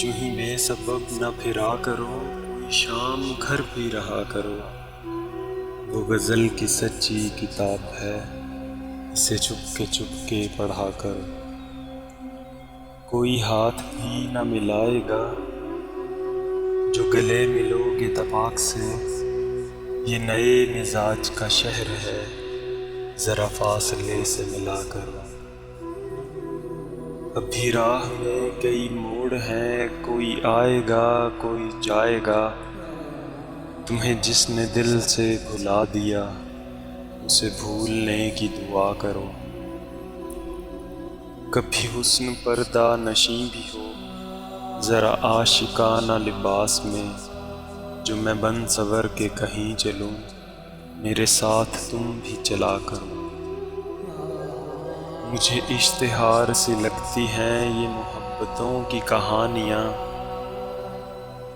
یوں ہی بے سبب نہ پھرا کرو، کوئی شام گھر بھی رہا کرو۔ وہ غزل کی سچی کتاب ہے، اسے چپ کے پڑھا کرو۔ کوئی ہاتھ بھی نہ ملائے گا، جو گلے ملو گے تپاک سے۔ یہ نئے مزاج کا شہر ہے، ذرا فاصلے سے ملا کرو۔ ابھی راہ میں کئی موڑ ہیں، کوئی آئے گا کوئی جائے گا۔ تمہیں جس نے دل سے بھلا دیا، اسے بھولنے کی دعا کرو۔ کبھی حسن پردہ نشیں بھی ہو، ذرا عاشقانہ لباس میں۔ جو میں بن سنور کے کہیں چلوں، میرے ساتھ تم بھی چلا کرو۔ مجھے اشتہار سی لگتی ہیں یہ محبتوں کی کہانیاں۔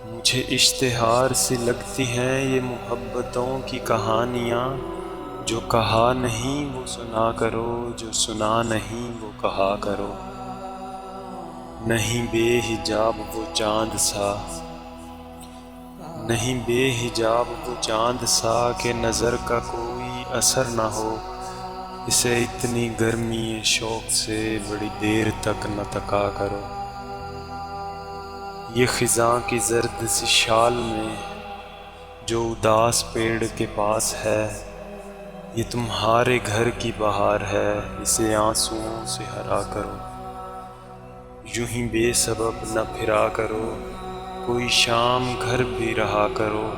مجھے اشتہار سی لگتی ہیں یہ محبتوں کی کہانیاں۔ جو کہا نہیں وہ سنا کرو، جو سنا نہیں وہ کہا کرو۔ نہیں بے حجاب وہ چاند سا، نہیں بے حجاب وہ چاند سا کہ نظر کا کوئی اثر نہ ہو۔ اسے اتنی گرمی شوق سے بڑی دیر تک نہ تکا کرو۔ یہ خزاں کی زرد سی شال میں جو اداس پیڑ کے پاس ہے، یہ تمہارے گھر کی بہار ہے، اسے آنسوؤں سے ہرا کرو۔ یوں ہی بے سبب نہ پھرا کرو، کوئی شام گھر بھی رہا کرو۔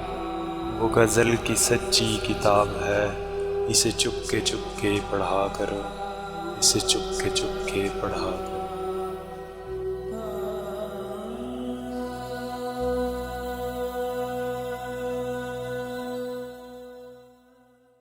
وہ غزل کی سچی کتاب ہے، اسے چپ کے پڑھا کرو، اسے چپ کے پڑھا کرو۔